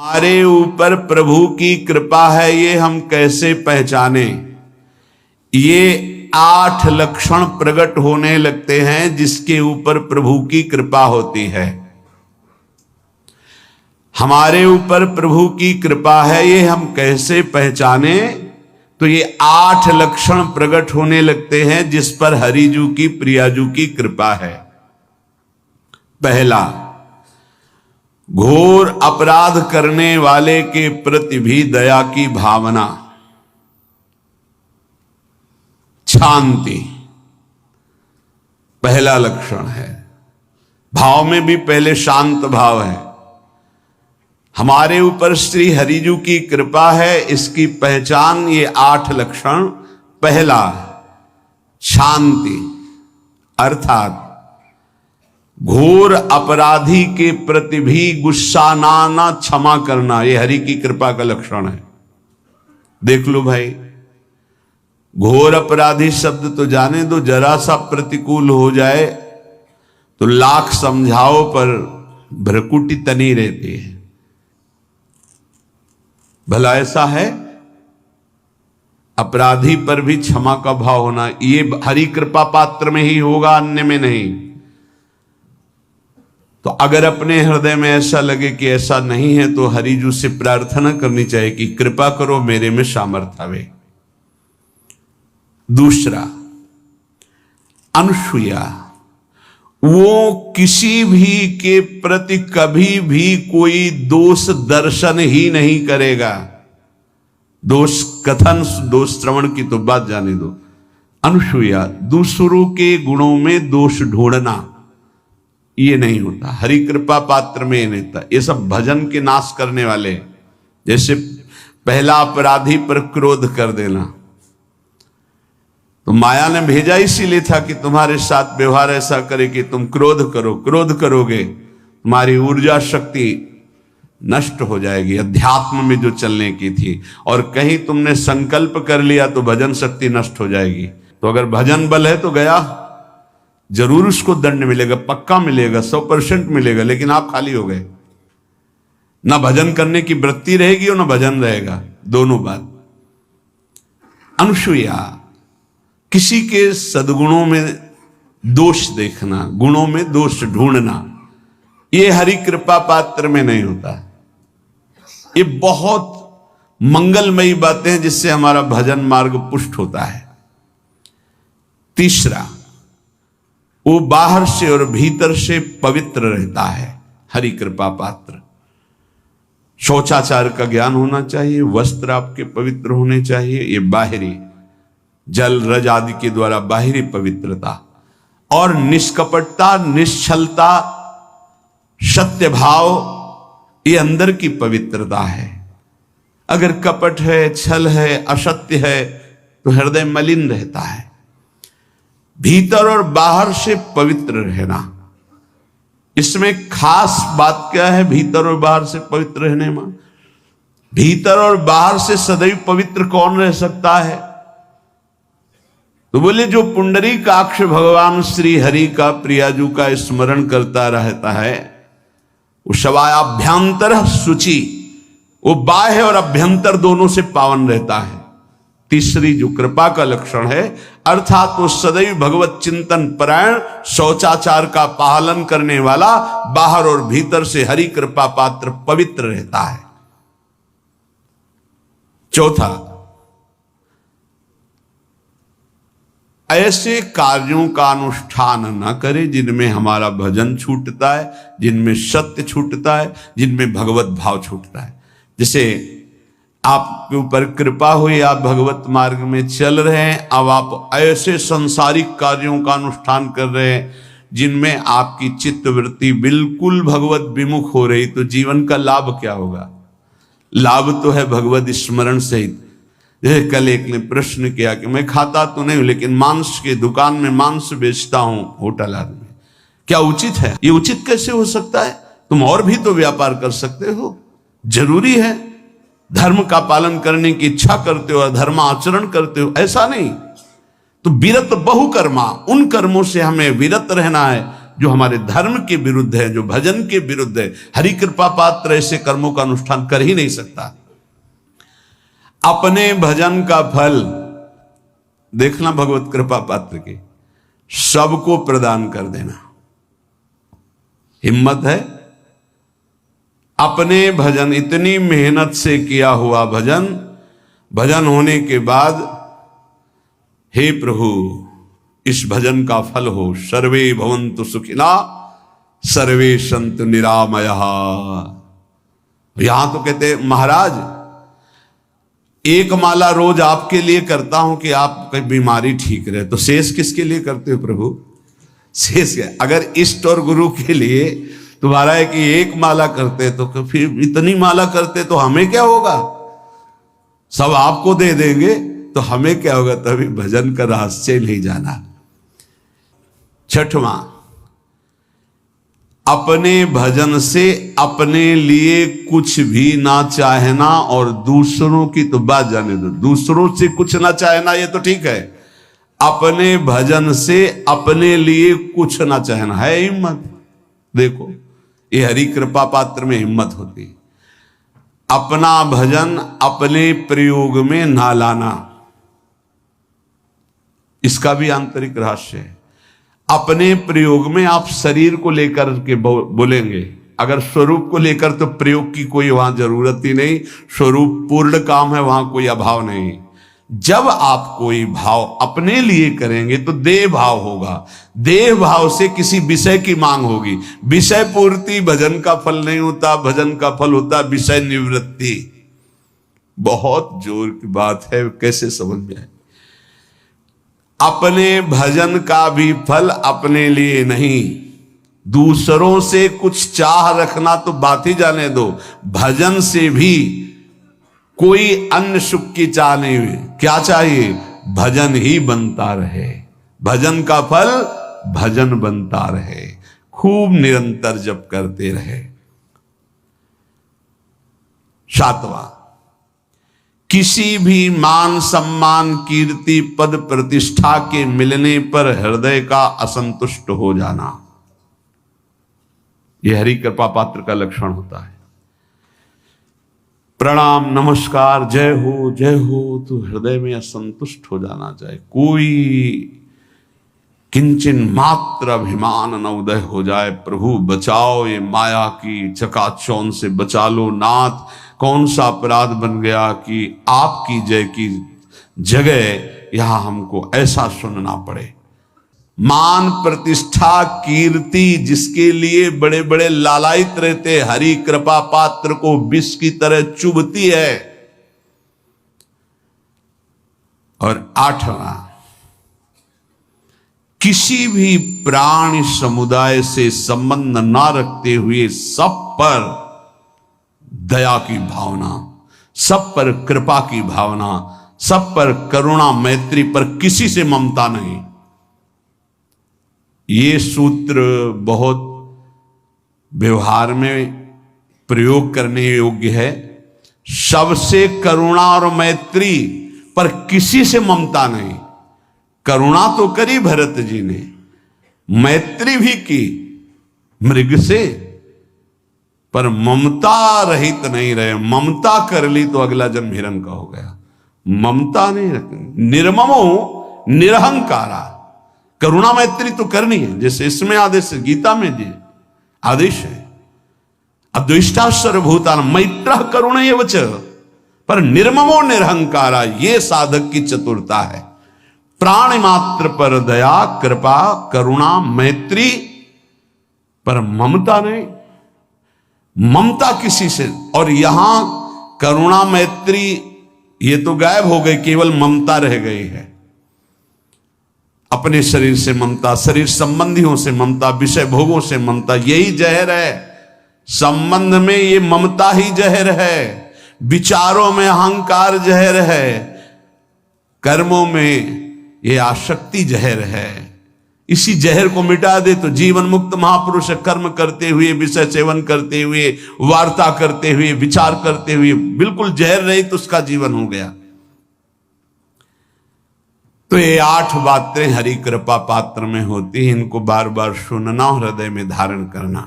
हमारे ऊपर प्रभु की कृपा है, ये हम कैसे पहचाने? ये 8 लक्षण प्रकट होने लगते हैं जिसके ऊपर प्रभु की कृपा होती है। हमारे ऊपर प्रभु की कृपा है, ये हम कैसे पहचाने? तो ये 8 लक्षण प्रकट होने लगते हैं जिस पर हरिजू की प्रियाजू की कृपा है। पहला, घोर अपराध करने वाले के प्रति भी दया की भावना, शांति पहला लक्षण है। भाव में भी पहले शांत भाव है। हमारे ऊपर श्री हरिजू की कृपा है, इसकी पहचान ये 8 लक्षण। पहला, शांति, अर्थात घोर अपराधी के प्रति भी गुस्सा ना क्षमा करना, ये हरि की कृपा का लक्षण है। देख लो भाई, घोर अपराधी शब्द तो जाने दो, जरा सा प्रतिकूल हो जाए तो लाख समझाओ पर भ्रकुटी तनी रहती है। भला ऐसा है? अपराधी पर भी क्षमा का भाव होना, ये हरि कृपा पात्र में ही होगा, अन्य में नहीं। तो अगर अपने हृदय में ऐसा लगे कि ऐसा नहीं है तो हरिजू से प्रार्थना करनी चाहिए कि कृपा करो, मेरे में सामर्थ्य आवे। दूसरा, अनुसूया, वो किसी भी के प्रति कभी भी कोई दोष दर्शन ही नहीं करेगा। दोष कथन, दोष श्रवण की तो बात जाने दो। अनुसूया, दूसरों के गुणों में दोष ढूंढना ये नहीं होता। हरि कृपा पात्र में ये नहीं था। ये सब भजन के नाश करने वाले, जैसे पहला अपराधी पर क्रोध कर देना, तो माया ने भेजा इसीलिए था कि तुम्हारे साथ व्यवहार ऐसा करे कि तुम क्रोध करो। क्रोध करोगे तुम्हारी ऊर्जा शक्ति नष्ट हो जाएगी, अध्यात्म में जो चलने की थी। और कहीं तुमने संकल्प कर लिया तो भजन शक्ति नष्ट हो जाएगी। तो अगर भजन बल है तो गया, जरूर उसको दंड मिलेगा, पक्का मिलेगा, 100% मिलेगा, लेकिन आप खाली हो गए। ना भजन करने की वृत्ति रहेगी और ना भजन रहेगा, दोनों बात। अनुसूया, किसी के सद्गुणों में दोष देखना, गुणों में दोष ढूंढना, ये हरि कृपा पात्र में नहीं होता। ये बहुत मंगलमयी बातें हैं जिससे हमारा भजन मार्ग पुष्ट होता है। तीसरा, वो बाहर से और भीतर से पवित्र रहता है, हरि कृपा पात्र। शौचाचार का ज्ञान होना चाहिए, वस्त्र आपके पवित्र होने चाहिए, ये बाहरी जल रज आदि के द्वारा बाहरी पवित्रता। और निष्कपटता, निश्चलता, सत्य भाव, ये अंदर की पवित्रता है। अगर कपट है, छल है, असत्य है तो हृदय मलिन रहता है। भीतर और बाहर से पवित्र रहना, इसमें खास बात क्या है? भीतर और बाहर से पवित्र रहने में, भीतर और बाहर से सदैव पवित्र कौन रह सकता है? तो बोले जो पुंडरीकाक्ष भगवान श्री हरि का प्रियाजू का स्मरण करता रहता है, वो शवायाभ्यंतर शुचि, वो बाह्य और अभ्यंतर दोनों से पावन रहता है। तीसरी जो कृपा का लक्षण है, अर्थात वो सदैव भगवत चिंतन परायण, शौचाचार का पालन करने वाला, बाहर और भीतर से हरि कृपा पात्र पवित्र रहता है। चौथा, ऐसे कार्यों का अनुष्ठान न करे जिनमें हमारा भजन छूटता है, जिनमें सत्य छूटता है, जिनमें भगवत भाव छूटता है। जैसे आपके ऊपर कृपा हुई, आप भगवत मार्ग में चल रहे हैं, अब आप ऐसे संसारिक कार्यों का अनुष्ठान कर रहे हैं जिनमें आपकी चित्तवृत्ति बिल्कुल भगवत विमुख हो रही, तो जीवन का लाभ क्या होगा? लाभ तो है भगवत स्मरण सहित। जैसे कल एक ने प्रश्न किया कि मैं खाता तो नहीं हूं लेकिन मांस के दुकान में मांस बेचता हूं, होटल आदमी, क्या उचित है? ये उचित कैसे हो सकता है? तुम और भी तो व्यापार कर सकते हो। जरूरी है धर्म का पालन करने की इच्छा करते हो, धर्म आचरण करते हो, ऐसा नहीं। तो विरत बहुकर्मा, उन कर्मों से हमें विरत रहना है जो हमारे धर्म के विरुद्ध है, जो भजन के विरुद्ध है। हरि कृपा पात्र ऐसे कर्मों का अनुष्ठान कर ही नहीं सकता। अपने भजन का फल देखना भगवत कृपा पात्र की, सबको प्रदान कर देना। हिम्मत है? अपने भजन, इतनी मेहनत से किया हुआ भजन, भजन होने के बाद, हे प्रभु इस भजन का फल हो, सर्वे भवन्तु सुखिना सर्वे सन्तु निरामयः। यहां तो कहते महाराज एक माला रोज आपके लिए करता हूं कि आपकी बीमारी ठीक रहे, तो शेष किसके लिए करते हो प्रभु? शेष क्या? अगर इष्ट और गुरु के लिए तुम्हारा है कि एक माला करते तो फिर इतनी माला करते तो हमें क्या होगा? सब आपको दे देंगे तो हमें क्या होगा? तभी भजन का रहस्य नहीं जाना। छठवां, अपने भजन से अपने लिए कुछ भी ना चाहना, और दूसरों की तो बात जाने दो, दूसरों से कुछ ना चाहना ये तो ठीक है, अपने भजन से अपने लिए कुछ ना चाहना है हिम्मत। देखो ये हरि कृपा पात्र में हिम्मत होती है। अपना भजन अपने प्रयोग में ना लाना, इसका भी आंतरिक रहस्य है। अपने प्रयोग में आप शरीर को लेकर के बोलेंगे, अगर स्वरूप को लेकर तो प्रयोग की कोई वहां जरूरत ही नहीं, स्वरूप पूर्ण काम है, वहां कोई अभाव नहीं। जब आप कोई भाव अपने लिए करेंगे तो देह भाव होगा, देह भाव से किसी विषय की मांग होगी। विषय पूर्ति भजन का फल नहीं होता, भजन का फल होता विषय निवृत्ति। बहुत जोर की बात है, कैसे समझ में आए? अपने भजन का भी फल अपने लिए नहीं, दूसरों से कुछ चाह रखना तो बात ही जाने दो, भजन से भी कोई अन्य सुख की चाह नहीं हुई। क्या चाहिए? भजन ही बनता रहे, भजन का फल भजन बनता रहे, खूब निरंतर जप करते रहे। सातवां, किसी भी मान सम्मान कीर्ति पद प्रतिष्ठा के मिलने पर हृदय का असंतुष्ट हो जाना, यह हरि कृपा पात्र का लक्षण होता है। प्रणाम नमस्कार जय हो तो हृदय में असंतुष्ट हो जाना चाहिए। कोई किंचन मात्र अभिमान न उदय हो जाए। प्रभु बचाओ, ये माया की चकाचौंध से बचा लो नाथ। कौन सा अपराध बन गया कि आपकी जय की जगह यहां हमको ऐसा सुनना पड़े। मान प्रतिष्ठा कीर्ति जिसके लिए बड़े बड़े लालायित रहते, हरि कृपा पात्र को विष की तरह चुभती है। और आठवां, किसी भी प्राणी समुदाय से संबंध ना रखते हुए सब पर दया की भावना, सब पर कृपा की भावना, सब पर करुणा मैत्री पर किसी से ममता नहीं। ये सूत्र बहुत व्यवहार में प्रयोग करने योग्य है। सबसे करुणा और मैत्री पर किसी से ममता नहीं। करुणा तो करी भरत जी ने, मैत्री भी की मृग से, पर ममता रहित नहीं रहे। ममता कर ली तो अगला जन्म हिरण का हो गया। ममता नहीं रखनी। निर्ममो निरहंकारा, करुणा मैत्री तो करनी है, जैसे इसमें आदेश है, गीता में जी आदेश है, अद्वेष्टा सर्वभूतान मैत्रः करुणैव च, पर निर्ममो निरहंकारा, ये साधक की चतुरता है। प्राणी मात्र पर दया कृपा करुणा मैत्री, पर ममता नहीं। ममता किसी से, और यहां करुणा मैत्री ये तो गायब हो गई, केवल ममता रह गई है। अपने शरीर से ममता, शरीर संबंधियों से ममता, विषय भोगों से ममता, यही जहर है। संबंध में ये ममता ही जहर है, विचारों में अहंकार जहर है, कर्मों में ये आसक्ति जहर है। इसी जहर को मिटा दे तो जीवन मुक्त महापुरुष कर्म करते हुए, विषय सेवन करते हुए, वार्ता करते हुए, विचार करते हुए, बिल्कुल जहर रहित उसका जीवन हो गया। तो ये 8 बातें हरि कृपा पात्र में होती हैं, इनको बार बार सुनना और हृदय में धारण करना।